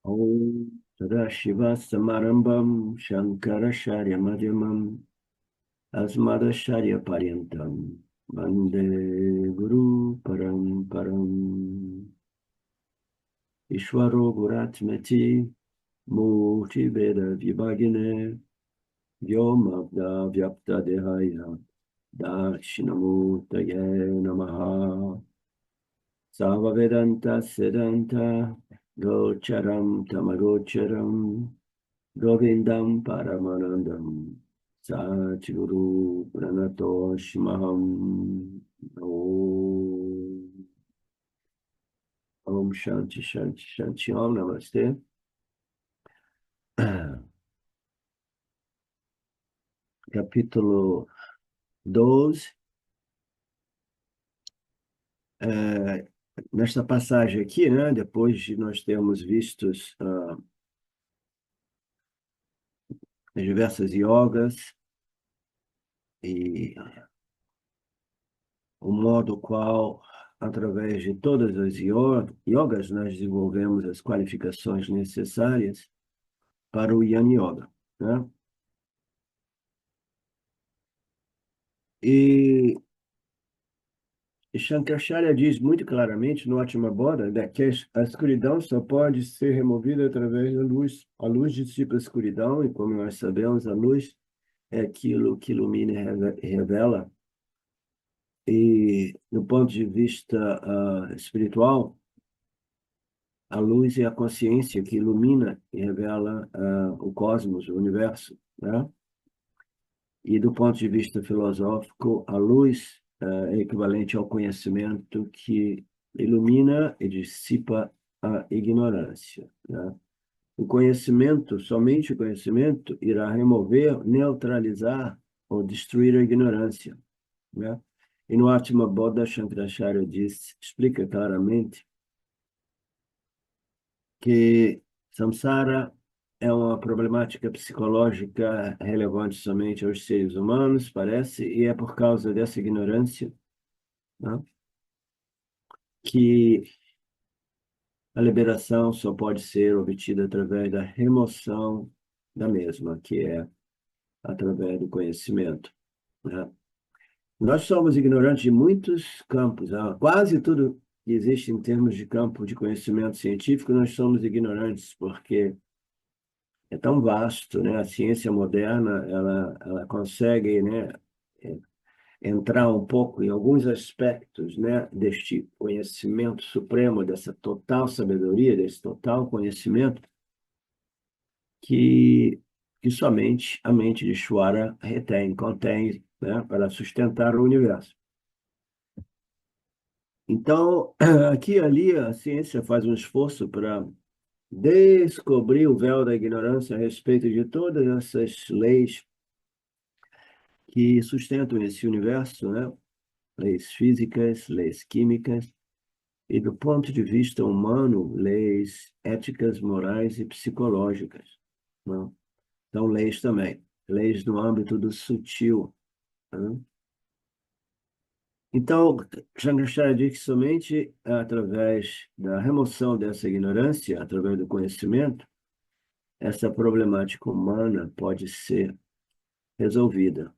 Om Sadashiva Samarambam Shankaracharya Madhyamam Asmadacharya Paryantam Vande Guru Paramparam Ishvaro Guratmati Murti Veda Vibhagine Vyomabda Vyapta Dehaya Dakshinamurtaye Namaha Sarva Vedanta Siddhanta Gocharam Tamagocharam Govindam Paramanandam Satguru Pranatosh Maham Om Om Shanti Shanti Shanti Om Namaste. Capítulo 12. Nesta passagem aqui, né, depois de nós termos visto as diversas yogas e o modo qual, através de todas as yogas, nós desenvolvemos as qualificações necessárias para o Yana Yoga, né? E Shankaracharya diz muito claramente no Atma Bodha, né, que a escuridão só pode ser removida através da luz. A luz dissipa a escuridão, e como nós sabemos, a luz é aquilo que ilumina e revela. E, do ponto de vista espiritual, a luz é a consciência que ilumina e revela o cosmos, o universo, né? E, do ponto de vista filosófico, a luz é equivalente ao conhecimento que ilumina e dissipa a ignorância, né? O conhecimento, somente o conhecimento, irá remover, neutralizar ou destruir a ignorância, né? E no Atma Bodha, Shankaracharya explica claramente que samsara é uma problemática psicológica relevante somente aos seres humanos, parece, e é por causa dessa ignorância, né, que a liberação só pode ser obtida através da remoção da mesma, que é através do conhecimento, né? Nós somos ignorantes de muitos campos, quase tudo que existe em termos de campo de conhecimento científico, nós somos ignorantes, porque é tão vasto, né? A ciência moderna, ela consegue, né, é, entrar um pouco em alguns aspectos, né, deste conhecimento supremo, dessa total sabedoria, desse total conhecimento que, que somente a mente de Shwara contém, né, para sustentar o universo. Então, aqui e ali, a ciência faz um esforço para descobrir o véu da ignorância a respeito de todas essas leis que sustentam esse universo, né? Leis físicas, leis químicas, e do ponto de vista humano, leis éticas, morais e psicológicas, né? Então, leis também, leis no âmbito do sutil, né? Então, Shankaracharya diz que somente através da remoção dessa ignorância, através do conhecimento, essa problemática humana pode ser resolvida.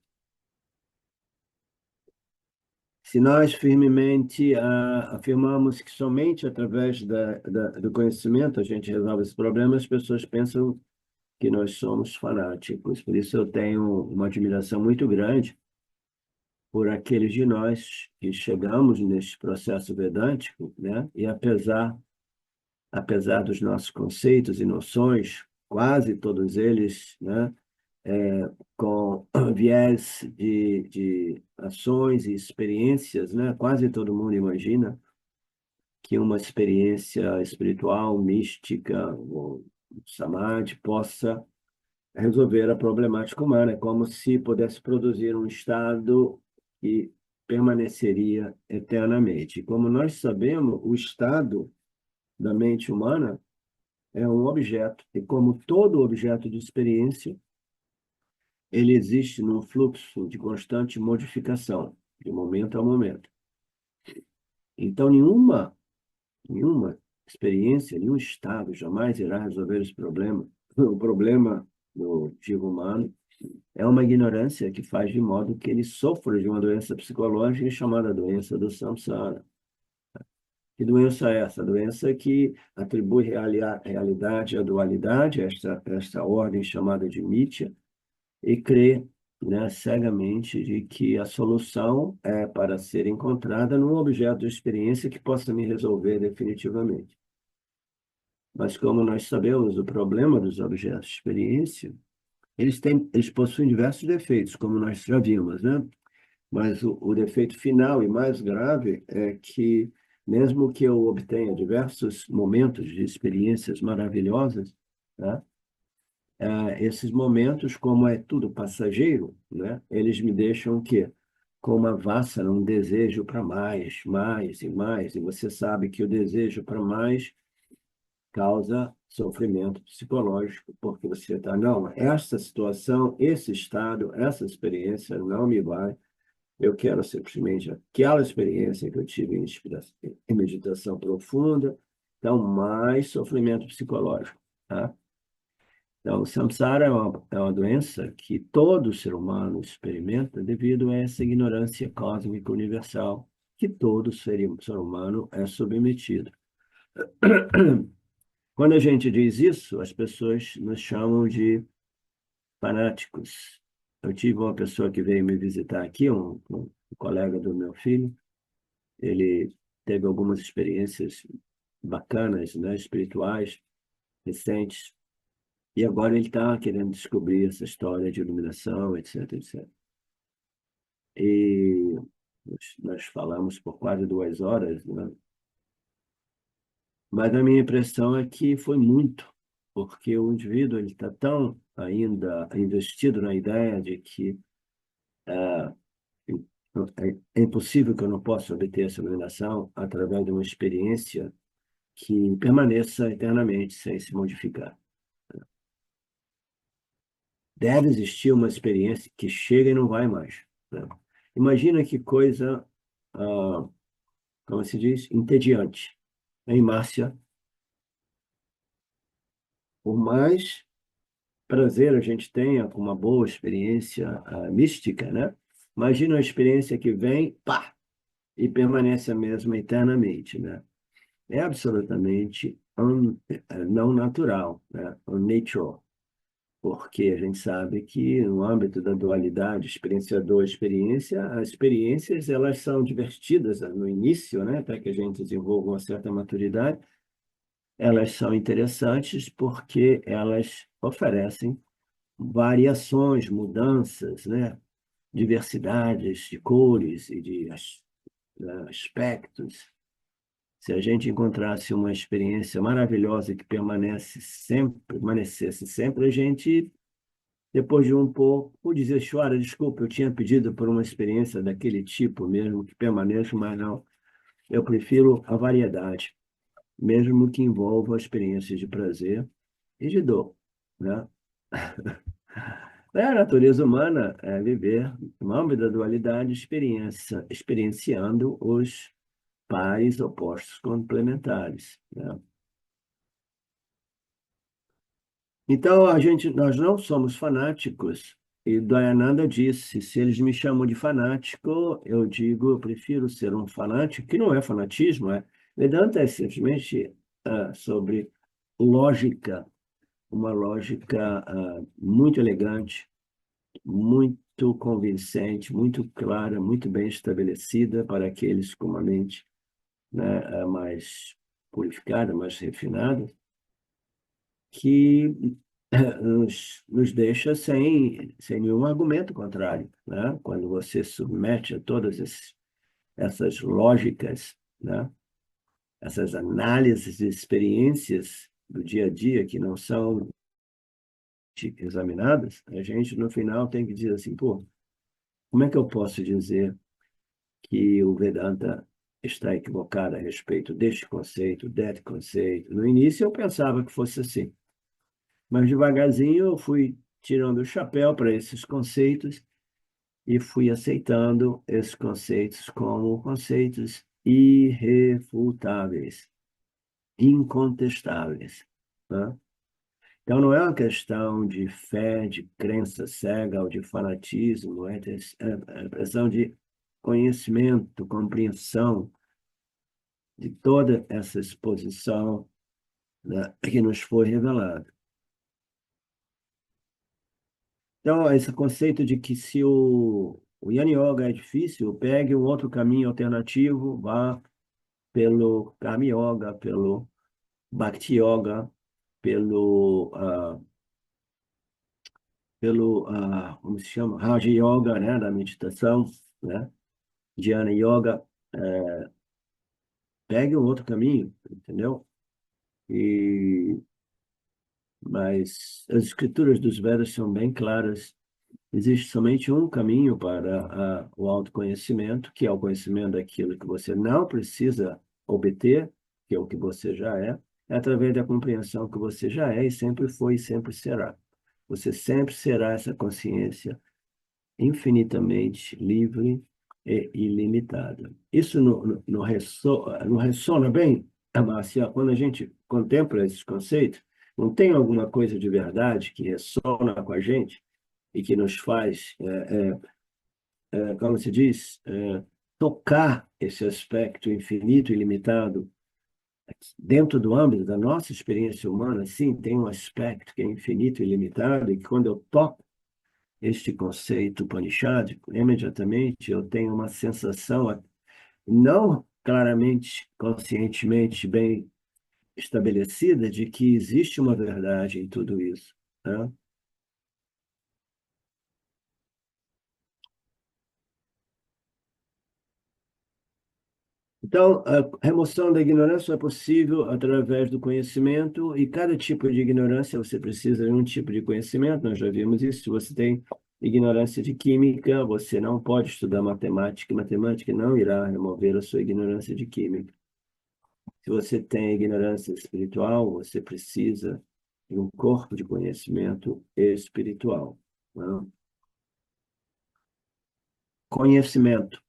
Se nós firmemente afirmamos que somente através do conhecimento a gente resolve esse problema, as pessoas pensam que nós somos fanáticos. Por isso eu tenho uma admiração muito grande por aqueles de nós que chegamos neste processo vedântico, né? E apesar dos nossos conceitos e noções, quase todos eles, né, com viés de ações e experiências, né? Quase todo mundo imagina que uma experiência espiritual, mística, ou samadhi possa resolver a problemática humana. É como se pudesse produzir um estado que permaneceria eternamente. Como nós sabemos, o estado da mente humana é um objeto, e como todo objeto de experiência, ele existe num fluxo de constante modificação, de momento a momento. Então, nenhuma experiência, nenhum estado jamais irá resolver esse problema. O problema do tipo humano é uma ignorância que faz de modo que ele sofra de uma doença psicológica chamada doença do samsara. Que doença é essa? A doença que atribui realidade à dualidade, esta ordem chamada de mithya, e crê, né, cegamente de que a solução é para ser encontrada num objeto de experiência que possa me resolver definitivamente. Mas como nós sabemos, o problema dos objetos de experiência, eles possuem diversos defeitos, como nós já vimos, né? Mas o defeito final e mais grave é que, mesmo que eu obtenha diversos momentos de experiências maravilhosas, né? Esses momentos, como é tudo passageiro, né? Eles me deixam o quê? Com uma vássara, um desejo para mais, mais e mais. E você sabe que o desejo para mais causa sofrimento psicológico, porque você está, não, essa situação, esse estado, essa experiência não me vai. Eu quero simplesmente aquela experiência que eu tive em meditação profunda, então, mais sofrimento psicológico, tá? Então, o samsara é uma doença que todo ser humano experimenta devido a essa ignorância cósmica universal que todo ser humano é submetido. Quando a gente diz isso, as pessoas nos chamam de fanáticos. Eu tive uma pessoa que veio me visitar aqui, um colega do meu filho. Ele teve algumas experiências bacanas, né, espirituais, recentes, e agora ele está querendo descobrir essa história de iluminação, etc, etc. E nós falamos por quase 2 horas, né? Mas a minha impressão é que foi muito, porque o indivíduo ele está tão ainda investido na ideia de que é impossível que eu não possa obter essa iluminação através de uma experiência que permaneça eternamente sem se modificar. Deve existir uma experiência que chega e não vai mais, né? Imagina que coisa, ah, como se diz, entediante. Em Márcia, por mais prazer a gente tenha com uma boa experiência mística, né? Imagina uma experiência que vem, pá, e permanece a mesma eternamente, né? É absolutamente não natural, né? Unnatural, porque a gente sabe que no âmbito da dualidade, experienciador-experiência, as experiências elas são divertidas no início, né? Até que a gente desenvolva uma certa maturidade, elas são interessantes porque elas oferecem variações, mudanças, né? Diversidades de cores e de aspectos. Se a gente encontrasse uma experiência maravilhosa que permanecesse sempre, a gente, depois de um pouco, dizia, chora, desculpa, eu tinha pedido por uma experiência daquele tipo mesmo, que permaneça, mas não. Eu prefiro a variedade, mesmo que envolva experiências de prazer e de dor, né? A natureza humana é viver no âmbito da dualidade, experienciando os pares opostos complementares, né? Então, nós não somos fanáticos, e Dayananda disse, se eles me chamam de fanático, eu digo, eu prefiro ser um fanático, que não é fanatismo, é. Vedanta é simplesmente sobre lógica, uma lógica muito elegante, muito convincente, muito clara, muito bem estabelecida para aqueles com uma mente, né, mais purificada, mais refinada, que nos deixa sem nenhum argumento contrário, né? Quando você submete a todas essas lógicas, né? Essas análises de experiências do dia a dia que não são examinadas, a gente no final tem que dizer assim, pô, como é que eu posso dizer que o Vedanta está equivocado a respeito deste conceito, desse conceito? No início eu pensava que fosse assim. Mas devagarzinho eu fui tirando o chapéu para esses conceitos e fui aceitando esses conceitos como conceitos irrefutáveis. incontestáveis, né? Então, não é uma questão de fé, de crença cega ou de fanatismo, é questão de conhecimento, compreensão de toda essa exposição, né, que nos foi revelada. Então, esse conceito de que se o Yin Yoga é difícil, pegue um outro caminho alternativo, vá pelo Karma Yoga, pelo Bhakti Yoga, como se chama? Raja Yoga, né, da meditação, né? Dhyana Yoga, pegue um outro caminho, entendeu? E, mas as escrituras dos Vedas são bem claras. Existe somente um caminho para o autoconhecimento, que é o conhecimento daquilo que você não precisa obter, que é o que você já é através da compreensão que você já é e sempre foi e sempre será. Você sempre será essa consciência infinitamente livre e ilimitada. Isso não ressona bem, Márcia, quando a gente contempla esses conceitos, não tem alguma coisa de verdade que ressona com a gente e que nos faz, como se diz, tocar esse aspecto infinito e ilimitado dentro do âmbito da nossa experiência humana. Sim, tem um aspecto que é infinito e ilimitado e que quando eu toco este conceito upanishádico, imediatamente eu tenho uma sensação, não claramente, conscientemente bem estabelecida, de que existe uma verdade em tudo isso, né? Então, a remoção da ignorância é possível através do conhecimento, e cada tipo de ignorância você precisa de um tipo de conhecimento, nós já vimos isso. Se você tem ignorância de química, você não pode estudar matemática, e matemática não irá remover a sua ignorância de química. Se você tem ignorância espiritual, você precisa de um corpo de conhecimento espiritual, né? Conhecimento.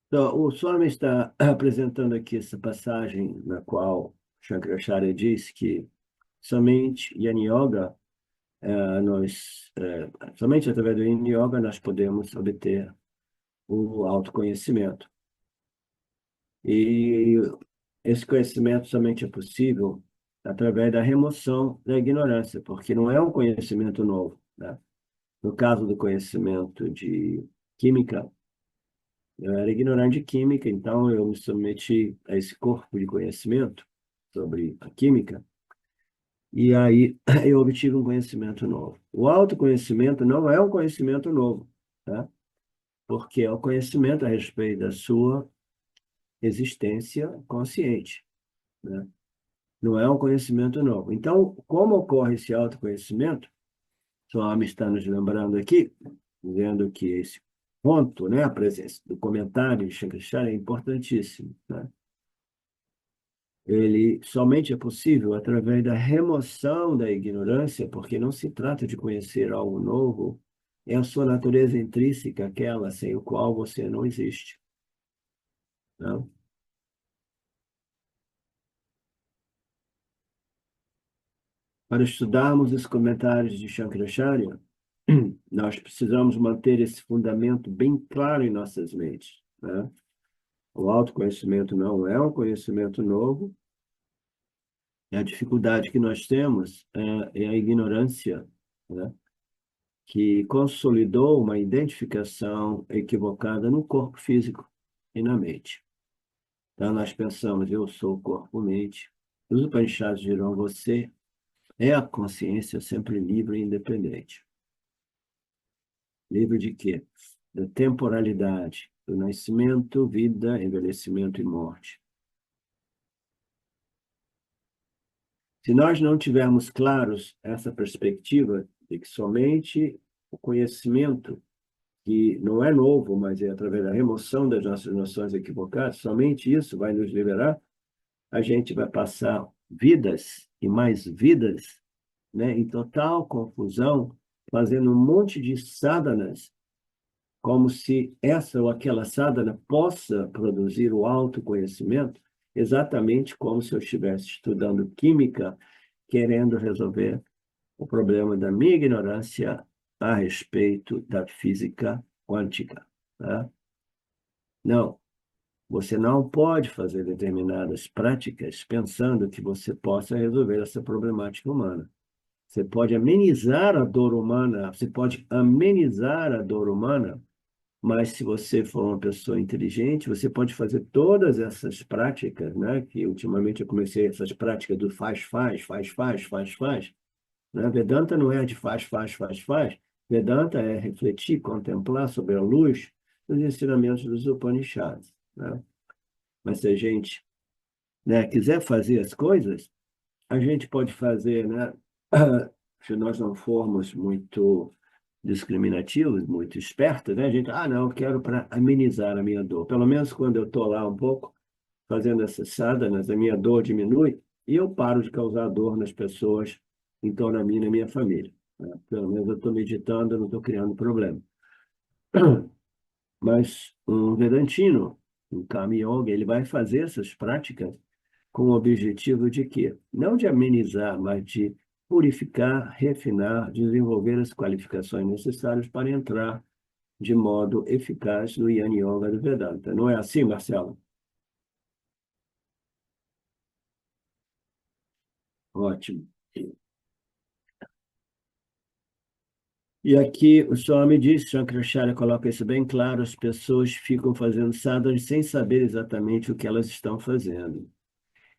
Então, o Swami está apresentando aqui essa passagem na qual Shankaracharya diz que somente Yin Yoga, somente através do Yin Yoga nós podemos obter o autoconhecimento. E esse conhecimento somente é possível através da remoção da ignorância, porque não é um conhecimento novo, né? No caso do conhecimento de química, eu era ignorante de química, então eu me submeti a esse corpo de conhecimento sobre a química, e aí eu obtive um conhecimento novo. O autoconhecimento não é um conhecimento novo, tá? Porque é o conhecimento a respeito da sua existência consciente, né? Não é um conhecimento novo. Então, como ocorre esse autoconhecimento? Swami está nos lembrando aqui, dizendo que esse ponto, né, a presença do comentário de Shankaracharya é importantíssimo, né? Ele somente é possível através da remoção da ignorância, porque não se trata de conhecer algo novo, é a sua natureza intrínseca, aquela sem o qual você não existe, não? Para estudarmos os comentários de Shankaracharya, nós precisamos manter esse fundamento bem claro em nossas mentes, né? O autoconhecimento não é um conhecimento novo, e a dificuldade que nós temos é a ignorância, né? Que consolidou uma identificação equivocada no corpo físico e na mente. Então, nós pensamos, eu sou corpo-mente. Os Upanishads dirão, você é a consciência sempre livre e independente. Livre de quê? Da temporalidade, do nascimento, vida, envelhecimento e morte. Se nós não tivermos claros essa perspectiva de que somente o conhecimento que não é novo, mas é através da remoção das nossas noções equivocadas, somente isso vai nos liberar. A gente vai passar vidas e mais vidas, né, em total confusão, fazendo um monte de sadhanas, como se essa ou aquela sadhana possa produzir o autoconhecimento, exatamente como se eu estivesse estudando química, querendo resolver o problema da minha ignorância a respeito da física quântica. Tá? Não, você não pode fazer determinadas práticas pensando que você possa resolver essa problemática humana. Você pode amenizar a dor humana, você pode amenizar a dor humana, mas se você for uma pessoa inteligente, você pode fazer todas essas práticas, né? Que ultimamente eu comecei essas práticas do faz, faz, faz, faz, faz, faz, né? Vedanta não é de faz, faz, faz, faz. Vedanta é refletir, contemplar sobre a luz dos ensinamentos dos Upanishads, né? Mas se a gente, né, quiser fazer as coisas, a gente pode fazer, né? Se nós não formos muito discriminativos, muito espertos, né? A gente, não, eu quero para amenizar a minha dor. Pelo menos quando eu estou lá um pouco fazendo essas sadhanas, a minha dor diminui e eu paro de causar dor nas pessoas em torno a mim e na minha família, né? Pelo menos eu estou meditando, eu não estou criando problema. Mas um Vedantino, um Karma Yoga, ele vai fazer essas práticas com o objetivo de quê? Não de amenizar, mas de purificar, refinar, desenvolver as qualificações necessárias para entrar de modo eficaz no Yana Yoga do Vedanta. Não é assim, Marcelo? Ótimo. E aqui o Swami diz, Shankaracharya coloca isso bem claro, as pessoas ficam fazendo sadhana sem saber exatamente o que elas estão fazendo.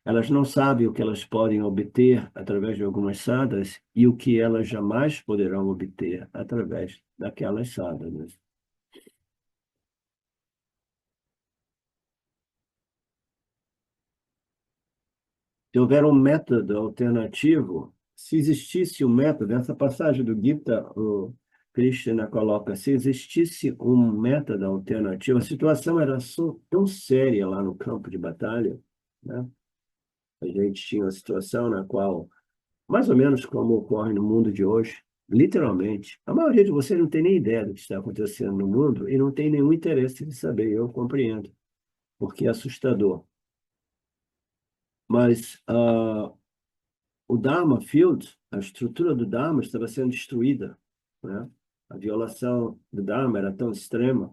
Elas não sabem o que elas podem obter através de algumas sadhanas e o que elas jamais poderão obter através daquelas sadhanas. Se houver um método alternativo, se existisse um método, essa passagem do Gita, o Krishna coloca, se existisse um método alternativo, a situação era tão séria lá no campo de batalha, né? A gente tinha uma situação na qual, mais ou menos como ocorre no mundo de hoje, literalmente, a maioria de vocês não tem nem ideia do que está acontecendo no mundo e não tem nenhum interesse de saber, eu compreendo, porque é assustador. Mas o Dharma Field, a estrutura do Dharma estava sendo destruída, né? A violação do Dharma era tão extrema.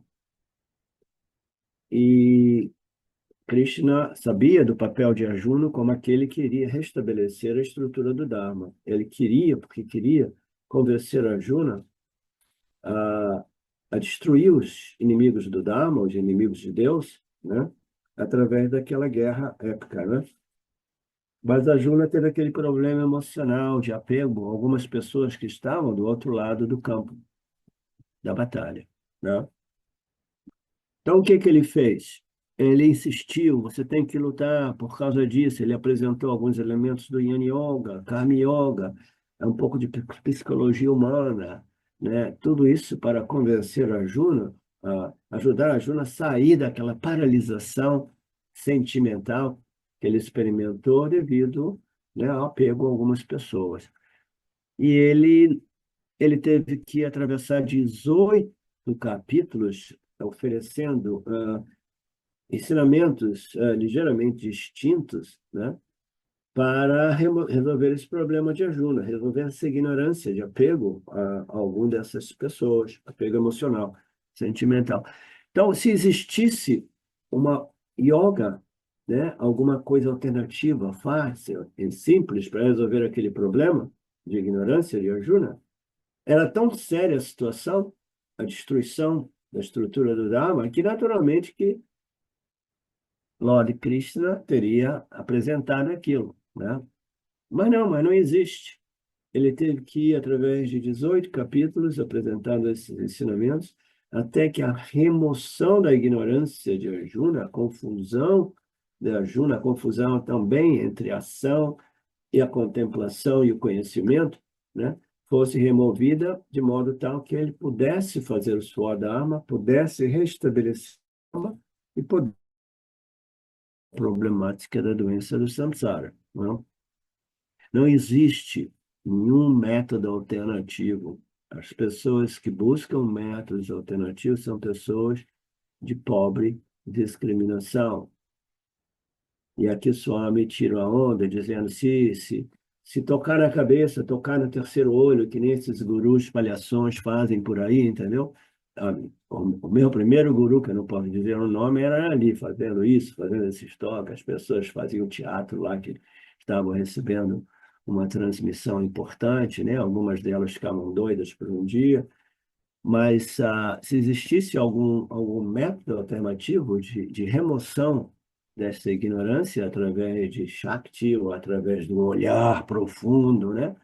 E Krishna sabia do papel de Arjuna como aquele que queria restabelecer a estrutura do Dharma. Ele queria, porque queria convencer Arjuna a, a destruir os inimigos do Dharma, os inimigos de Deus, né? Através daquela guerra épica, né? Mas a Juna teve aquele problema emocional de apego a algumas pessoas que estavam do outro lado do campo da batalha, né? Então, o que que ele fez? Ele insistiu, você tem que lutar por causa disso. Ele apresentou alguns elementos do Yin Yoga, Karma Yoga, um pouco de psicologia humana, né? Tudo isso para convencer a Juna, ajudar a Juna a sair daquela paralisação sentimental que ele experimentou devido, né, ao apego a algumas pessoas. E ele teve que atravessar 18 capítulos oferecendo ensinamentos ligeiramente distintos, né, para resolver esse problema de Arjuna, resolver essa ignorância de apego a algum dessas pessoas, apego emocional, sentimental. Então, se existisse uma yoga, né, alguma coisa alternativa, fácil e simples para resolver aquele problema de ignorância de Arjuna, era tão séria a situação, a destruição da estrutura do Dharma, que naturalmente que Lord Krishna teria apresentado aquilo, né? Mas não existe. Ele teve que ir através de 18 capítulos apresentando esses ensinamentos, até que a remoção da ignorância de Arjuna, a confusão de Arjuna, a confusão também entre a ação e a contemplação e o conhecimento, né, fosse removida de modo tal que ele pudesse fazer o suor da alma, pudesse restabelecer a alma e poder problemática da doença do samsara. Não, não existe nenhum método alternativo. As pessoas que buscam métodos alternativos são pessoas de pobre discriminação. E aqui Swami tira a onda dizendo se tocar na cabeça, tocar no terceiro olho, que nem esses gurus palhações fazem por aí, entendeu? Ah, o meu primeiro guru, que eu não posso dizer o nome, era ali, fazendo isso, fazendo esses toques. As pessoas faziam teatro lá, que estavam recebendo uma transmissão importante, né? Algumas delas ficavam doidas por um dia. Mas se existisse algum método alternativo de remoção dessa ignorância através de Shakti ou através do olhar profundo, né?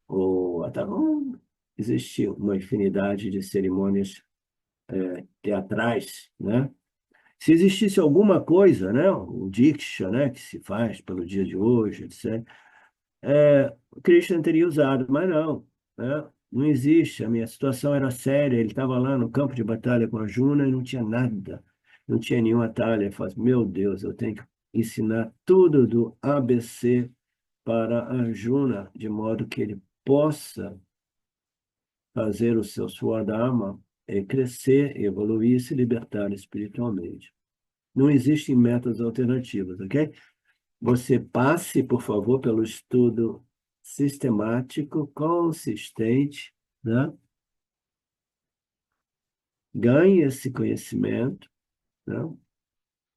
Ou até existe uma infinidade de cerimônias teatrais, né? Se existisse alguma coisa, né? O Diksha, né? Que se faz pelo dia de hoje, etc. Christian teria usado, mas não, né? Não existe. A minha situação era séria. Ele estava lá no campo de batalha com a Juna e não tinha nada, não tinha nenhum atalho. Eu falei, meu Deus, eu tenho que ensinar tudo do ABC para a Juna, de modo que ele possa fazer o seu Swadharma crescer, evoluir e se libertar espiritualmente. Não existem métodos alternativos, ok? Você passe, por favor, pelo estudo sistemático, consistente, né? Ganhe esse conhecimento, né?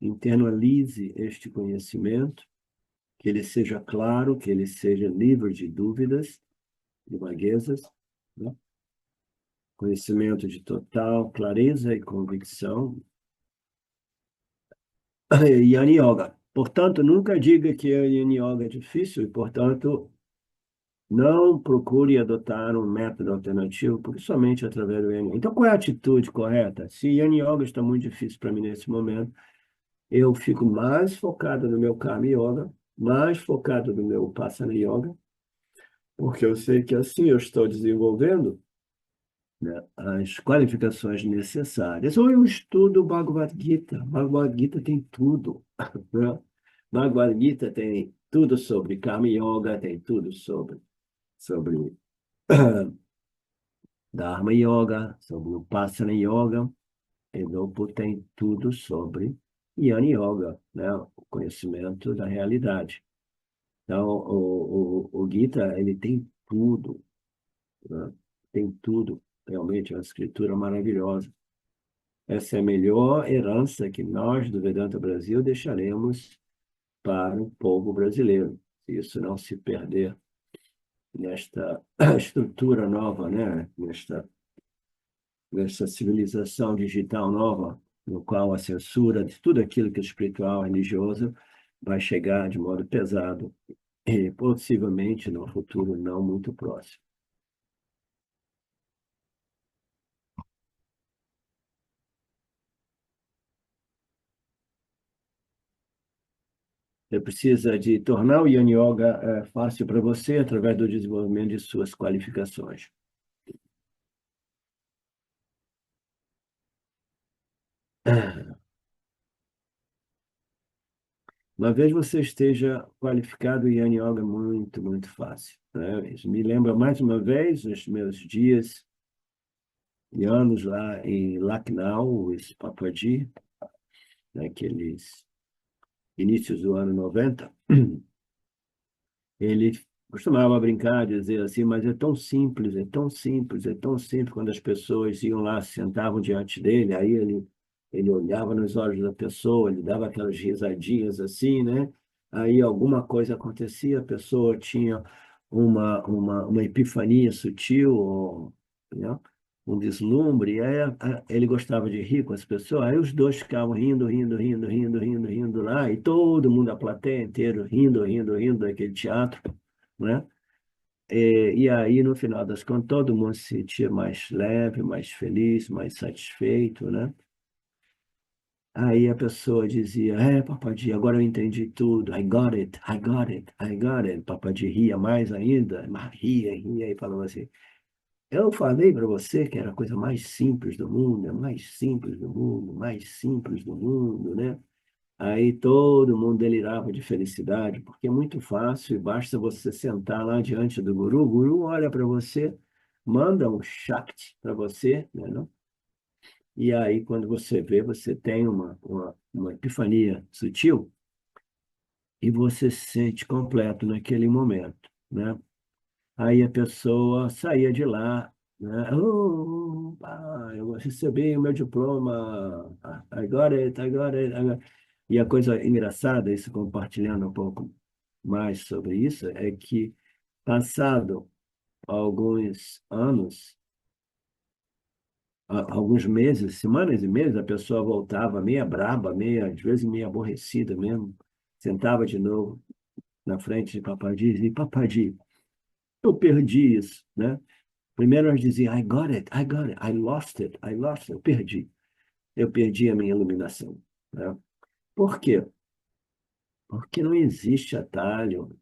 Internalize este conhecimento, que ele seja claro, que ele seja livre de dúvidas, de vaguezas, né? Conhecimento de total clareza e convicção. Yani Yoga. Portanto, nunca diga que a Yani Yoga é difícil e, portanto, não procure adotar um método alternativo, porque somente através do Yang. Então, qual é a atitude correta? Se Yang Yoga está muito difícil para mim nesse momento, eu fico mais focado no meu Karma Yoga, mais focado no meu Upasana Yoga, porque eu sei que assim eu estou desenvolvendo, né, as qualificações necessárias. Ou eu estudo Bhagavad Gita. Bhagavad Gita tem tudo, né? Bhagavad Gita tem tudo sobre Karma Yoga, tem tudo sobre Dharma Yoga, sobre Upasana Yoga, e Nobu tem tudo sobre Jnana Yoga, né? O conhecimento da realidade. Então, o Gita, ele tem tudo, né? Tem tudo. Realmente é uma escritura maravilhosa. Essa é a melhor herança que nós, do Vedanta Brasil, deixaremos para o povo brasileiro. Se isso não se perder nesta estrutura nova, né? Nessa civilização digital nova, no qual a censura de tudo aquilo que é espiritual, religioso, vai chegar de modo pesado e possivelmente no futuro não muito próximo. Você precisa de tornar o Yin Yoga fácil para você através do desenvolvimento de suas qualificações. Uma vez você esteja qualificado, o Yin Yoga é muito, muito fácil, né? Isso me lembra mais uma vez os meus dias e anos lá em Lucknow, os Papaji, naqueles inícios do ano 90. Ele costumava brincar, dizer assim, mas é tão simples, é tão simples, é tão simples. Quando as pessoas iam lá, se sentavam diante dele, aí ele olhava nos olhos da pessoa, ele dava aquelas risadinhas assim, né? Aí alguma coisa acontecia, a pessoa tinha uma epifania sutil, ou, né? Um vislumbre, e aí ele gostava de rir com as pessoas, aí os dois ficavam rindo, rindo, rindo, rindo, rindo, rindo lá, e todo mundo, a plateia inteira, rindo, rindo, rindo daquele teatro, né? E aí, no final das contas, todo mundo se sentia mais leve, mais feliz, mais satisfeito, né? Aí a pessoa dizia, Papaji, agora eu entendi tudo. I got it, I got it, I got it. Papaji ria mais ainda, mas ria e falava assim, eu falei para você que era a coisa mais simples do mundo, a mais simples do mundo, mais simples do mundo, né? Aí todo mundo delirava de felicidade, porque é muito fácil, e basta você sentar lá diante do guru, o guru olha para você, manda um Shakti para você, né, não? E aí, quando você vê, você tem uma epifania sutil e você se sente completo naquele momento, né? Aí a pessoa saía de lá, né? Eu recebi o meu diploma, I got it, I got it, I got it. E a coisa engraçada, isso compartilhando um pouco mais sobre isso, é que passado alguns anos, alguns meses, semanas e meses, a pessoa voltava meia braba, meia, às vezes meia aborrecida mesmo, sentava de novo na frente de Papaji e dizia, Papaji, eu perdi isso, né? Primeiro elas diziam, I got it, I got it, I lost it, eu perdi a minha iluminação, né? Por quê? Porque não existe atalho.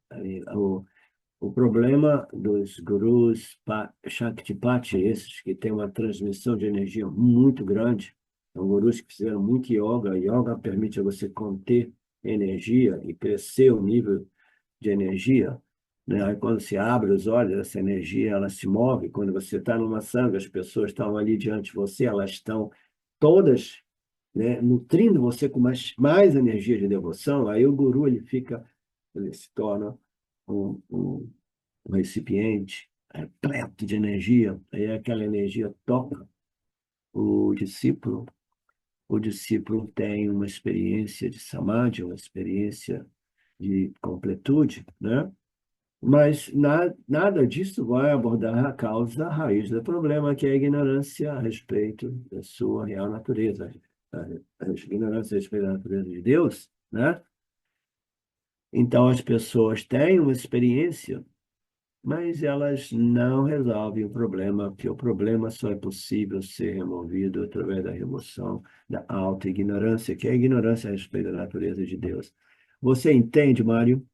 O problema dos gurus Shaktipati, esses que têm uma transmissão de energia muito grande, são gurus que fizeram muito yoga. Yoga permite a você conter energia e crescer o nível de energia, né? Aí quando se abre os olhos, essa energia ela se move. Quando você está numa sanga, as pessoas estão ali diante de você, elas estão todas, né, nutrindo você com mais energia de devoção. Aí o guru ele se torna um um recipiente repleto de energia, aí aquela energia toca o discípulo, o discípulo tem uma experiência de samadhi, uma experiência de completude, né? Mas nada disso vai abordar a causa, a raiz do problema, que é a ignorância a respeito da sua real natureza, a ignorância a respeito da natureza de Deus, né? Então as pessoas têm uma experiência, mas elas não resolvem o problema, porque o problema só é possível ser removido através da remoção da auto-ignorância, que é a ignorância a respeito da natureza de Deus. Você entende, Mário?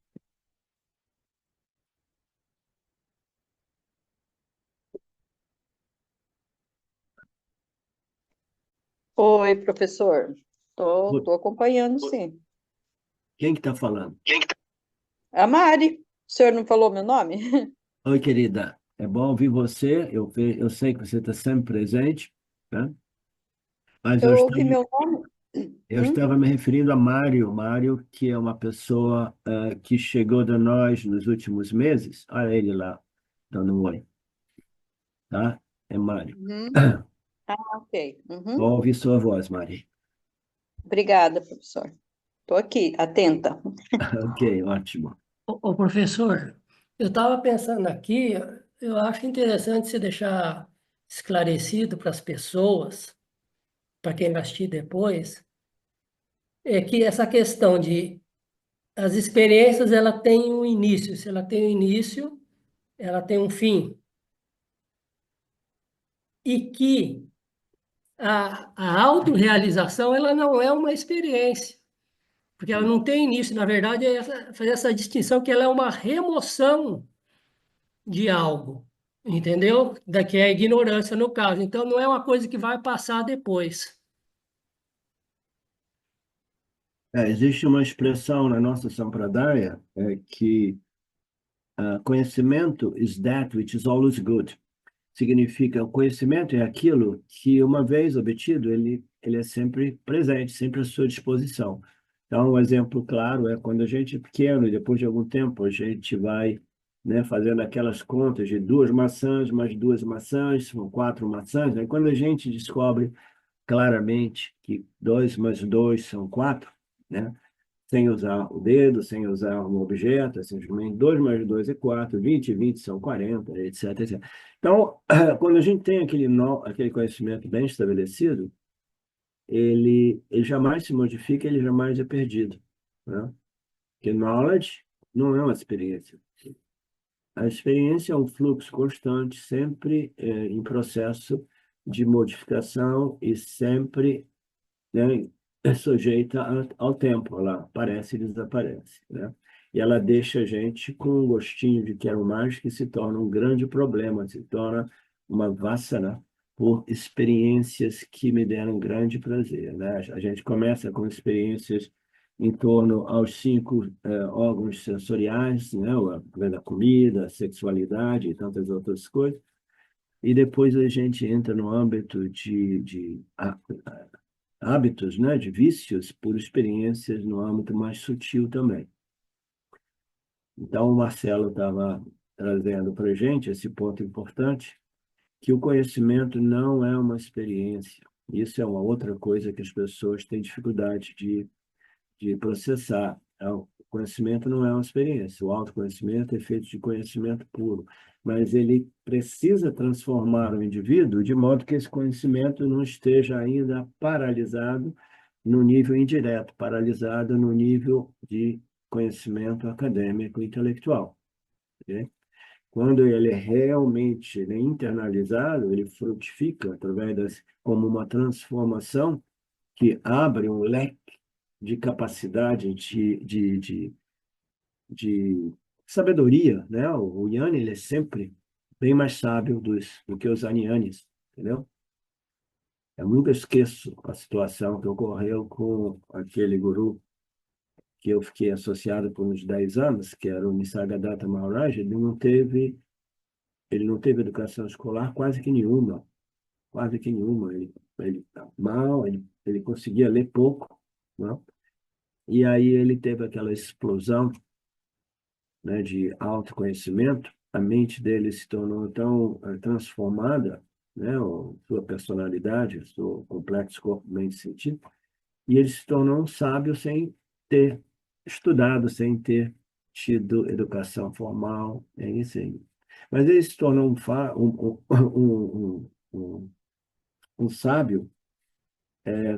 Oi, professor. Tô acompanhando, sim. Quem que está falando? A Mari, o senhor não falou meu nome? Oi, querida. É bom ouvir você. Eu sei que você está sempre presente, né? Mas Eu ouvi meu nome? eu Hum? estava me referindo a Mário. Mário, que é uma pessoa que chegou de nós nos últimos meses. Olha ele lá, dando um oi, tá? É Mário. Uhum. Ah, ok. Bom Uhum. ouvir sua voz, Mari. Obrigada, professor. Estou aqui, atenta. Ok, ótimo. Ô, professor, eu estava pensando aqui, eu acho interessante você deixar esclarecido para as pessoas, para quem vai assistir depois, é que essa questão de as experiências, ela tem um início. Se ela tem um início, ela tem um fim. E que a autorrealização, ela não é uma experiência, porque ela não tem início. Na verdade, fazer essa distinção que ela é uma remoção de algo, entendeu? Daqui é a ignorância no caso. Então, não é uma coisa que vai passar depois. Existe uma expressão na nossa Sampradaya que conhecimento is that which is always good. Significa, o conhecimento é aquilo que, uma vez obtido, ele é sempre presente, sempre à sua disposição. Então, um exemplo claro é quando a gente é pequeno e depois de algum tempo a gente vai, né, fazendo aquelas contas de duas maçãs mais duas maçãs, são quatro maçãs. Aí quando a gente descobre claramente que 2 mais 2 são 4, né? Sem usar o dedo, sem usar um objeto, é simplesmente 2 mais 2 é 4, 20 e 20 são 40, etc, etc. Então, quando a gente tem aquele conhecimento bem estabelecido, ele jamais se modifica, ele jamais é perdido, né? Porque knowledge não é uma experiência. A experiência é um fluxo constante, sempre em processo de modificação e sempre, né, é sujeita ao tempo, ela aparece e desaparece, né? E ela deixa a gente com um gostinho de quero mais, que se torna um grande problema, se torna uma vassana por experiências que me deram grande prazer, né? A gente começa com experiências em torno aos cinco órgãos sensoriais, né? A comida, a sexualidade e tantas outras coisas. E depois a gente entra no âmbito de hábitos, né, de vícios por experiências no âmbito mais sutil também. Então, o Marcelo estava trazendo para a gente esse ponto importante, que o conhecimento não é uma experiência. Isso é uma outra coisa que as pessoas têm dificuldade de processar. O conhecimento não é uma experiência. O autoconhecimento é feito de conhecimento puro, mas ele precisa transformar o indivíduo de modo que esse conhecimento não esteja ainda paralisado no nível indireto, paralisado no nível de conhecimento acadêmico e intelectual. Ok? Quando ele é realmente internalizado, ele frutifica através como uma transformação que abre um leque de capacidade de sabedoria, né? O Yanni, ele é sempre bem mais sábio do que os Anianes, entendeu? Eu nunca esqueço a situação que ocorreu com aquele guru que eu fiquei associado por uns 10 anos, que era o Nisargadatta Maharaj. Ele não teve educação escolar quase que nenhuma. Ele tá mal, ele conseguia ler pouco, né? E aí ele teve aquela explosão, né, de autoconhecimento, a mente dele se tornou tão transformada, né, sua personalidade, seu complexo corpo, mente e sentido, e ele se tornou um sábio sem ter estudado, sem ter tido educação formal, é isso aí. Mas ele se tornou um sábio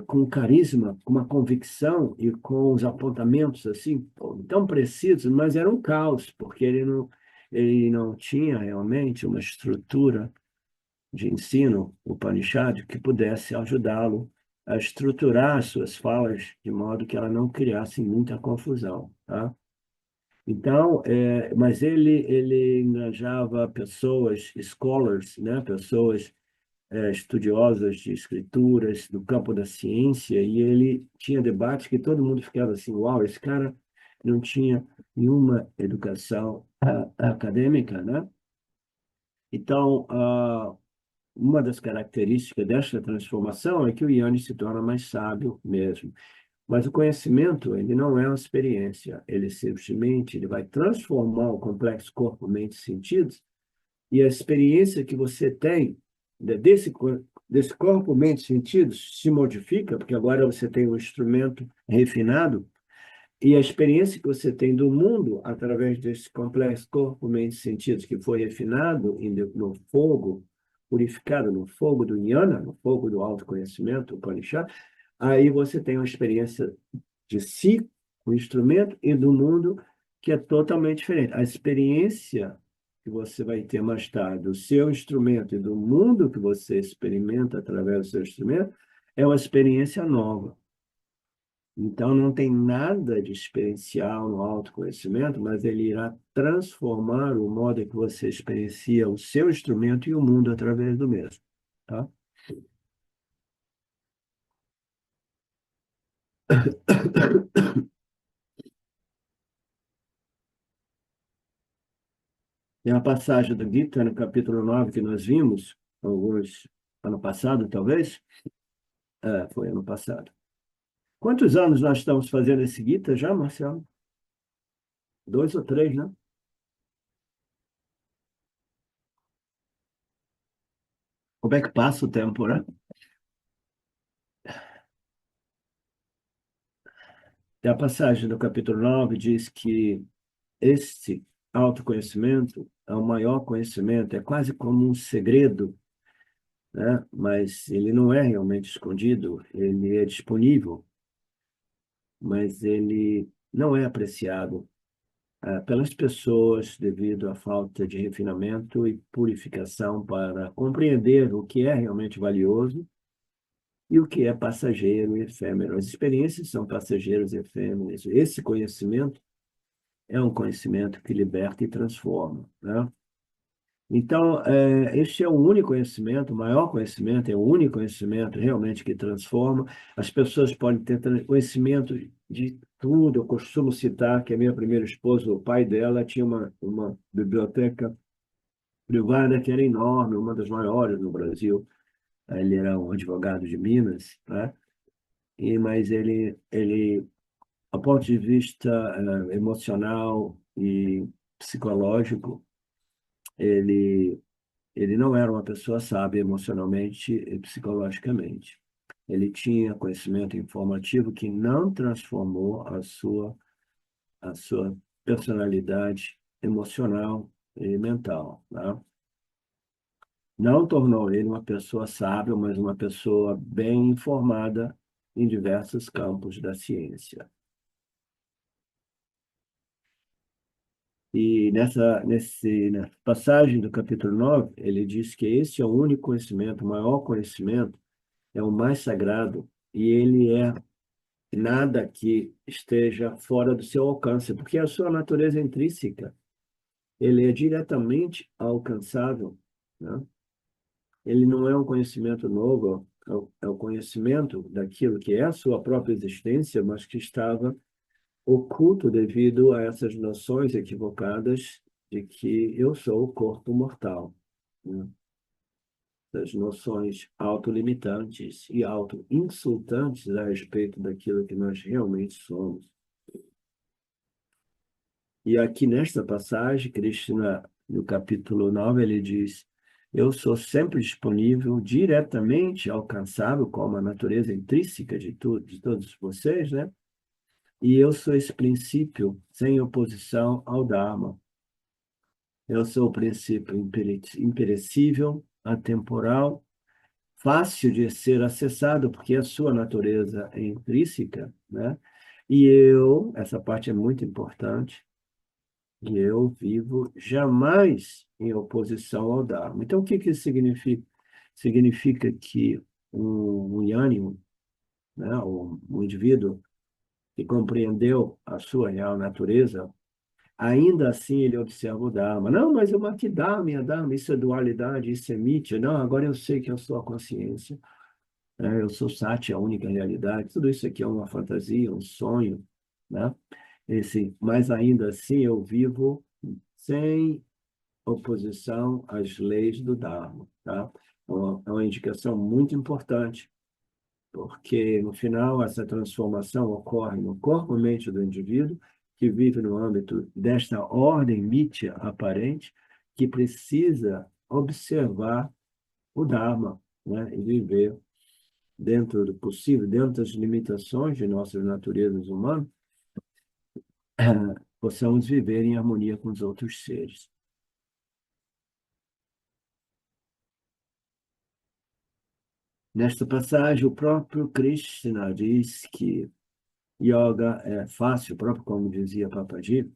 com carisma, com uma convicção e com os apontamentos assim tão precisos, mas era um caos, porque ele não tinha realmente uma estrutura de ensino, o Upanishad, que pudesse ajudá-lo a estruturar as suas falas de modo que ela não criasse muita confusão, tá? Então, mas ele engajava pessoas, scholars, né, pessoas estudiosas de escrituras do campo da ciência, e ele tinha debates que todo mundo ficava assim, uau, esse cara não tinha nenhuma educação acadêmica, né? Então, uma das características desta transformação é que o Yanni se torna mais sábio mesmo. Mas o conhecimento, ele não é uma experiência, ele simplesmente ele vai transformar o complexo corpo, mente e sentidos, e a experiência que você tem desse corpo, mente e sentidos se modifica, porque agora você tem um instrumento refinado, e a experiência que você tem do mundo através desse complexo corpo, mente e sentidos que foi refinado no fogo, purificado no fogo do Jnana, no fogo do autoconhecimento, o Upanishad, aí você tem uma experiência de si, o instrumento, e do mundo que é totalmente diferente. A experiência que você vai ter mais tarde do seu instrumento e do mundo que você experimenta através do seu instrumento é uma experiência nova. Então, não tem nada de experiencial no autoconhecimento, mas ele irá transformar o modo que você experiencia o seu instrumento e o mundo através do mesmo, tá? Tem a passagem do Gita, no capítulo 9 que nós vimos, alguns ano passado, talvez. Foi ano passado. Quantos anos nós estamos fazendo esse Gita já, Marcelo? 2 ou 3, né? Como é que passa o tempo, né? E a passagem do capítulo 9 diz que este autoconhecimento é o maior conhecimento, é quase como um segredo, né? Mas ele não é realmente escondido, ele é disponível, mas ele não é apreciado pelas pessoas devido à falta de refinamento e purificação para compreender o que é realmente valioso e o que é passageiro e efêmero. As experiências são passageiras e efêmeras. Esse conhecimento é um conhecimento que liberta e transforma, né? Então, este é o único conhecimento, o maior conhecimento, é o único conhecimento realmente que transforma. As pessoas podem ter conhecimento de tudo. Eu costumo citar que a minha primeira esposa, o pai dela, tinha uma biblioteca privada que era enorme, uma das maiores no Brasil. Ele era um advogado de Minas, né? Mas ele, a ponto de vista emocional e psicológico, ele ele não era uma pessoa sábia emocionalmente e psicologicamente. Ele tinha conhecimento informativo que não transformou a sua personalidade emocional e mental, né? Não tornou ele uma pessoa sábia, mas uma pessoa bem informada em diversos campos da ciência. E nessa passagem do capítulo 9, ele diz que esse é o único conhecimento, o maior conhecimento, é o mais sagrado, e ele é nada que esteja fora do seu alcance, porque a sua natureza intrínseca, ele é diretamente alcançável, né? Ele não é um conhecimento novo, é o conhecimento daquilo que é a sua própria existência, mas que estava oculto devido a essas noções equivocadas de que eu sou o corpo mortal, né? Das noções autolimitantes e autoinsultantes a respeito daquilo que nós realmente somos. E aqui nesta passagem, Krishna, no capítulo 9, ele diz: eu sou sempre disponível, diretamente alcançável, como a natureza intrínseca de todos vocês, né? E eu sou esse princípio sem oposição ao Dharma. Eu sou o princípio imperecível, atemporal, fácil de ser acessado, porque a sua natureza é intrínseca, né? E eu, essa parte é muito importante, e eu vivo jamais em oposição ao Dharma. Então, o que que isso significa? Significa que um yânimo, né, um indivíduo que compreendeu a sua real natureza, ainda assim ele observa o Dharma. Não, mas eu que Dharma, Dharma, isso é dualidade, isso é mitya. Não, agora eu sei que eu sou a consciência, né? Eu sou Sati, a única realidade. Tudo isso aqui é uma fantasia, um sonho, né? Mas ainda assim eu vivo sem oposição às leis do Dharma, tá? É uma indicação muito importante, porque no final essa transformação ocorre no corpo-mente do indivíduo que vive no âmbito desta ordem mítya aparente, que precisa observar o Dharma, né? E viver dentro do possível, dentro das limitações de nossas naturezas humanas, possamos viver em harmonia com os outros seres. Nesta passagem, o próprio Krishna diz que yoga é fácil, próprio como dizia Papaji,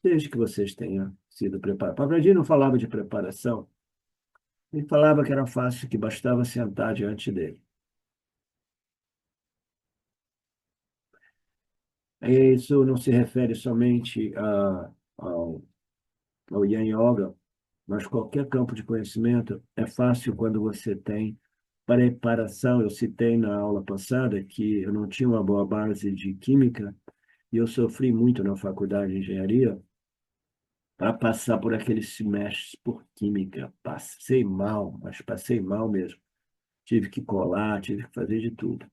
desde que vocês tenham sido preparados. Papaji não falava de preparação, ele falava que era fácil, que bastava sentar diante dele. Isso não se refere somente ao Yin Yoga, mas qualquer campo de conhecimento é fácil quando você tem preparação. Eu citei na aula passada que eu não tinha uma boa base de química e eu sofri muito na faculdade de engenharia para passar por aqueles semestres por química. Passei mal, mas passei mal mesmo. Tive que colar, tive que fazer de tudo.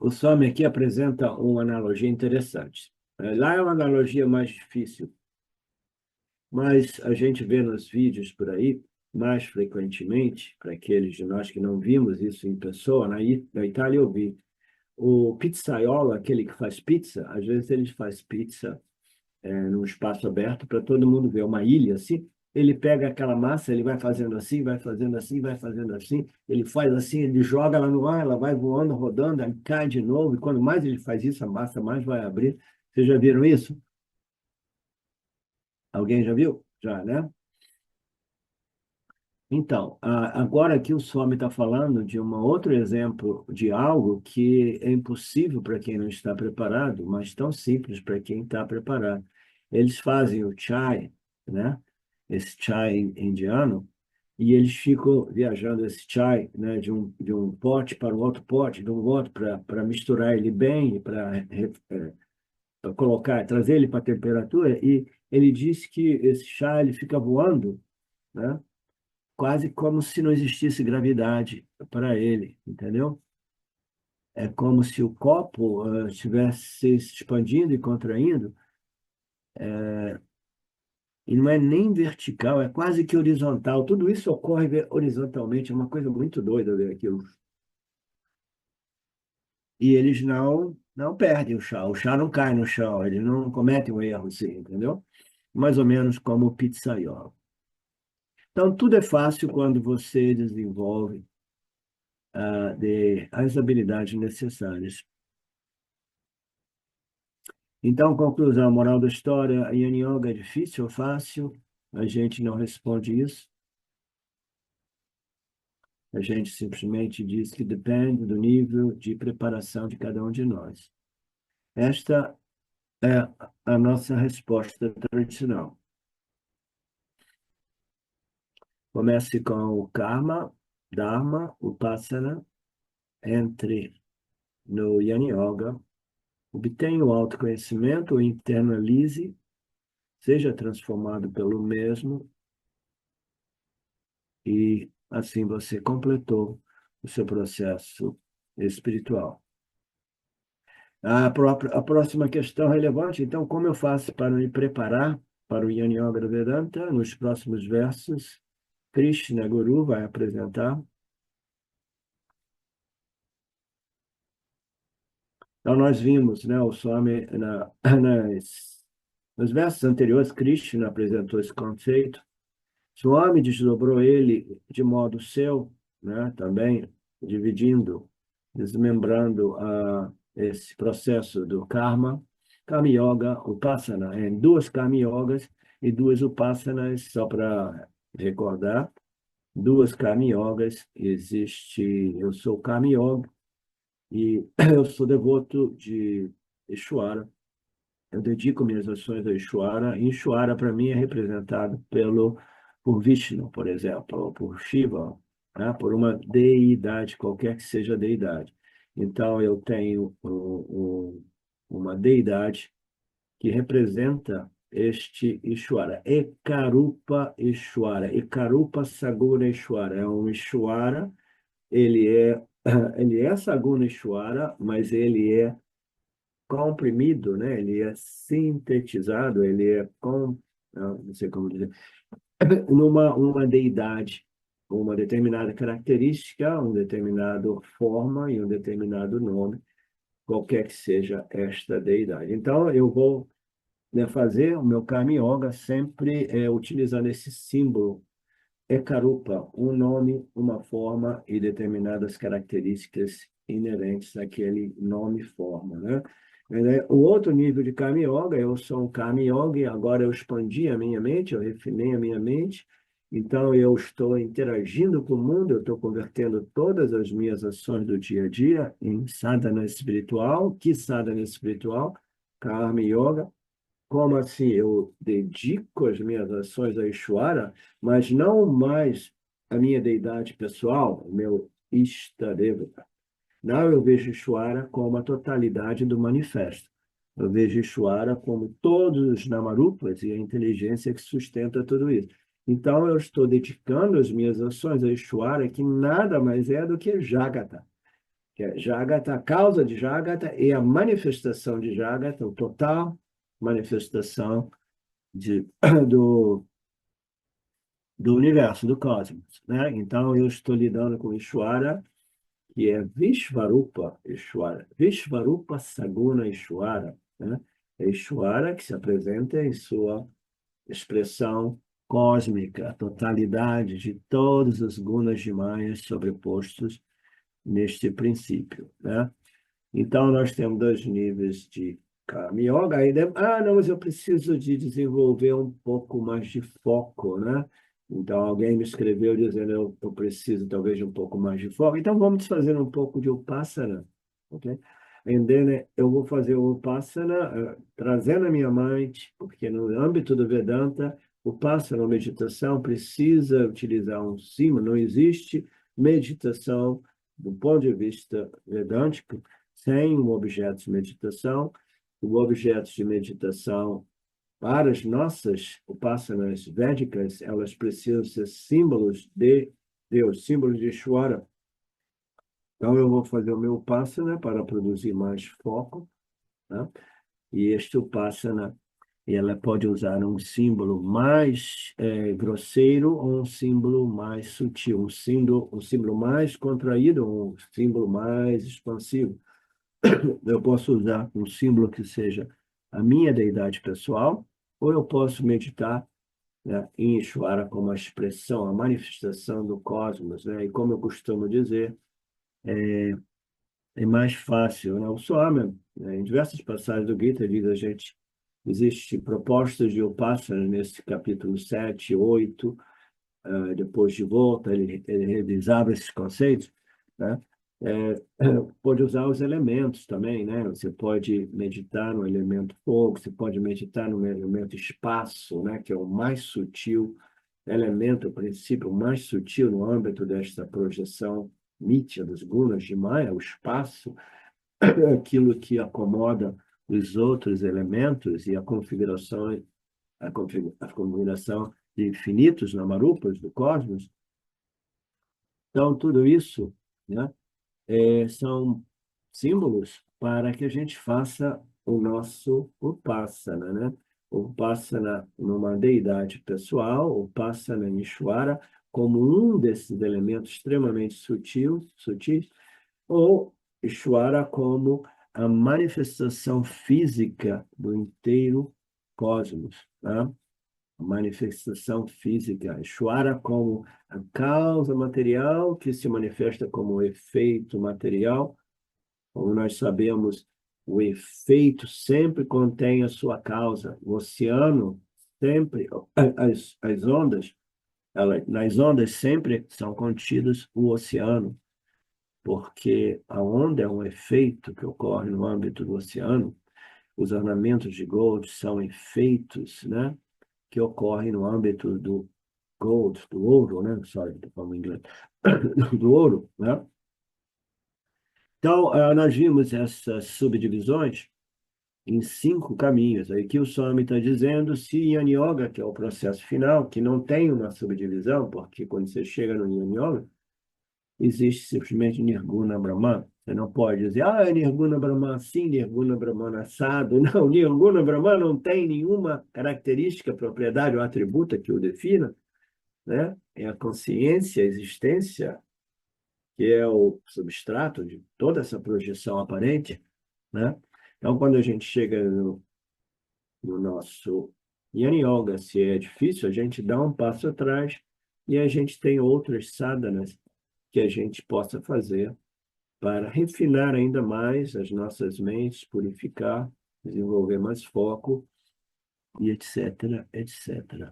O Swami aqui apresenta uma analogia interessante. Lá é uma analogia mais difícil, mas a gente vê nos vídeos por aí, mais frequentemente, para aqueles de nós que não vimos isso em pessoa, na Itália eu vi. O pizzaiolo, aquele que faz pizza, às vezes ele faz pizza num espaço aberto para todo mundo ver, uma ilha assim. Ele pega aquela massa, ele vai fazendo assim, vai fazendo assim, vai fazendo assim, ele faz assim, ele joga ela no ar, ela vai voando, rodando, aí cai de novo, e quando mais ele faz isso, a massa mais vai abrir. Vocês já viram isso? Alguém já viu? Já, né? Então, agora aqui o Swami está falando de um outro exemplo de algo que é impossível para quem não está preparado, mas tão simples para quem está preparado. Eles fazem o chai, né? Esse chai indiano, e eles ficam viajando esse chai, né? De um pote para o outro pote, de um outro para misturar ele bem, para colocar, trazer ele para a temperatura. E ele disse que esse chá ele fica voando, né? Quase como se não existisse gravidade para ele, entendeu? É como se o copo estivesse se expandindo e contraindo, e não é nem vertical, é quase que horizontal. Tudo isso ocorre horizontalmente, é uma coisa muito doida ver aquilo. E eles não perdem o chá não cai no chão, eles não cometem um erro assim, entendeu? Mais ou menos como o pizzaiolo. Então, tudo é fácil quando você desenvolve as habilidades necessárias. Então, conclusão, moral da história, Yin Yoga é difícil ou fácil? A gente não responde isso. A gente simplesmente diz que depende do nível de preparação de cada um de nós. Esta é a nossa resposta tradicional. Comece com o Karma, Dharma, Upasana, entre no Yin Yoga, obtenha o autoconhecimento, o internalize, seja transformado pelo mesmo, e assim você completou o seu processo espiritual. A próxima questão relevante, então, como eu faço para me preparar para o Yin Yoga Vedanta? Nos próximos versos, Krishna Guru vai apresentar. Então, nós vimos, né, o Swami, nos versos anteriores, Krishna apresentou esse conceito. Swami desdobrou ele de modo seu, né, também dividindo, desmembrando esse processo do Karma Yoga, Upasana, em duas Karma Yogas e duas Upasanas, só para recordar, duas Karma Yogas, eu sou Karma Yoga e eu sou devoto de Ishwara. Eu dedico minhas ações a Ishwara, e Ishwara, para mim, é representado por Vishnu, por exemplo, ou por Shiva, né? Por uma deidade, qualquer que seja a deidade. Então, eu tenho uma deidade que representa este Ishwara, Ekarupa Ishwara, Ekarupa Saguna Ishwara. É um Ishwara, ele é, ele é Saguna Ishwara, mas ele é comprimido, né? Ele é sintetizado, ele é não sei como dizer, numa uma deidade, uma determinada característica, uma determinada forma e um determinado nome, qualquer que seja esta deidade. Então, eu vou, né, fazer o meu Karma Yoga sempre utilizando esse símbolo Ekarupa, um nome, uma forma e determinadas características inerentes àquele nome e forma, né? O outro nível de Karma Yoga, eu sou um Karma Yoga e agora eu expandi a minha mente, eu refinei a minha mente, então eu estou interagindo com o mundo, eu estou convertendo todas as minhas ações do dia a dia em sadhana espiritual. Que sadhana espiritual? Karma Yoga. Como assim? Eu dedico as minhas ações a Ishvara, mas não mais a minha deidade pessoal, o meu Ishtadeva. Não, eu vejo Ishvara como a totalidade do manifesto. Eu vejo Ishvara como todos os Namarupas e a inteligência que sustenta tudo isso. Então, eu estou dedicando as minhas ações a Ishvara, que nada mais é do que Jagata. Que é Jagata, a causa de Jagata e a manifestação de Jagata, o total manifestação de, do, do universo, do cosmos, né? Então, eu estou lidando com Ishvara, que é Vishvarupa Ishvara, Vishvarupa Saguna Ishvara, né? É Ishvara que se apresenta em sua expressão cósmica, a totalidade de todos os gunas de Maya sobrepostos neste princípio, né? Então, nós temos dois níveis de Karma Yoga. Aí, não, mas eu preciso de desenvolver um pouco mais de foco, né? Então, alguém me escreveu dizendo eu preciso talvez de um pouco mais de foco. Então, vamos fazer um pouco de Upasana, ok? And then, eu vou fazer o Upasana, trazendo a minha mente, porque no âmbito do Vedanta, o Upasana, a meditação, precisa utilizar um símbolo. Não existe meditação do ponto de vista vedântico sem um objeto de meditação. O objeto de meditação, para as nossas upasanas védicas, elas precisam ser símbolos de Deus, símbolos de Ishvara. Então, eu vou fazer o meu upasana para produzir mais foco, né? E este upasana, ela pode usar um símbolo mais grosseiro ou um símbolo mais sutil, um símbolo mais contraído ou um símbolo mais expansivo. Eu posso usar um símbolo que seja a minha deidade pessoal, ou eu posso meditar, né, em Ishvara como a expressão, a manifestação do cosmos, né? E como eu costumo dizer, é mais fácil, né? O Swami, né, em diversas passagens do Gita, diz a gente, existem propostas de Upasana nesse capítulo 7, 8, depois de volta, ele revisava esses conceitos, né? É, pode usar os elementos também, né? Você pode meditar no elemento fogo, você pode meditar no elemento espaço, né? Que é o mais sutil elemento, o princípio mais sutil no âmbito desta projeção nítya dos gunas de Maya, o espaço, é aquilo que acomoda os outros elementos e a configuração, a configuração de infinitos namarupas do cosmos. Então, tudo isso, né, são símbolos para que a gente faça o nosso Upasana, né? Upasana numa deidade pessoal, Upasana em Ishvara, como um desses elementos extremamente sutis, ou Ishvara como a manifestação física do inteiro cosmos, tá? A manifestação física, Ishvara como a causa material que se manifesta como efeito material. Como nós sabemos, o efeito sempre contém a sua causa. O oceano sempre, as ondas, nas ondas sempre são contidas o oceano, porque a onda é um efeito que ocorre no âmbito do oceano. Os ornamentos de gold são efeitos, né, que ocorrem no âmbito do gold, do ouro, né? Sorry, estou falando inglês. Do ouro, né? Então, nós vimos essas subdivisões em 5 caminhos. Aí que o Swami está dizendo, se Jnana Yoga, que é o processo final, que não tem uma subdivisão, porque quando você chega no Jnana Yoga, existe simplesmente Nirguna Brahman. Você não pode dizer, é Nirguna Brahman assim, Nirguna Brahman assado. Não, Nirguna Brahman não tem nenhuma característica, propriedade ou atributo que o defina, né? É a consciência, a existência, que é o substrato de toda essa projeção aparente, né? Então, quando a gente chega no nosso Jnana Yoga, se é difícil, a gente dá um passo atrás e a gente tem outras sadhanas que a gente possa fazer para refinar ainda mais as nossas mentes, purificar, desenvolver mais foco e etc, etc.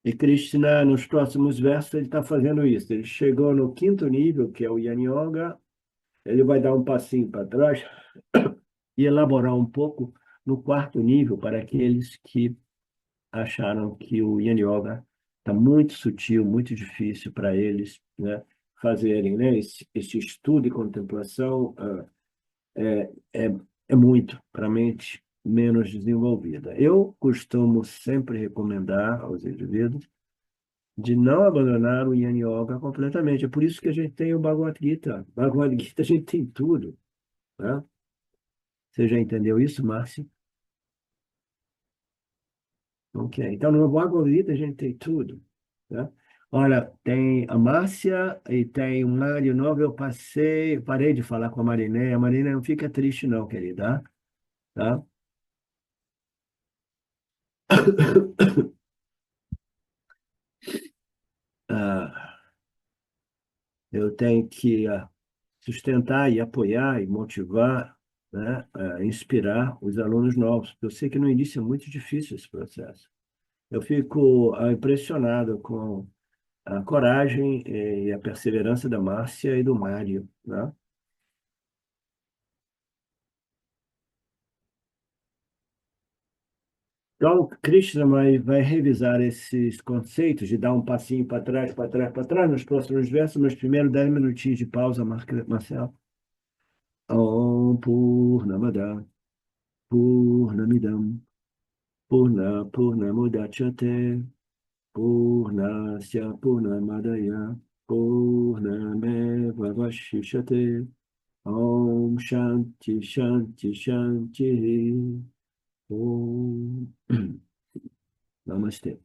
E Krishna, nos próximos versos, ele está fazendo isso. Ele chegou no 5º nível, que é o Jnana Yoga, ele vai dar um passinho para trás e elaborar um pouco no 4º nível para aqueles que acharam que o Jnana Yoga está muito sutil, muito difícil para eles, né, fazerem, né? Esse estudo e contemplação é muito para a mente menos desenvolvida. Eu costumo sempre recomendar aos indivíduos de não abandonar o Jnana Yoga completamente. É por isso que a gente tem o Bhagavad Gita. Bhagavad Gita a gente tem tudo, né? Você já entendeu isso, Márcio? Ok. Então, no Bhagavad Gita a gente tem tudo, né? Olha, tem a Márcia e tem o Mário Novo. Parei de falar com a Mariné. A Mariné não fica triste não, querida, tá? Ah, eu tenho que sustentar e apoiar e motivar, né, inspirar os alunos novos, porque eu sei que no início é muito difícil esse processo. Eu fico impressionado com a coragem e a perseverança da Márcia e do Mário, né? Então, o Krishna vai revisar esses conceitos de dar um passinho para trás, para trás, para trás, nos próximos versos, mas primeiro 10 minutinhos de pausa, Marcelo. Om Purnamada Purnamidam Purnamudachyate Purnasya Purnamadaya Purnameva Vashishyate Om Shanti Shanti Shanti Om Namastê.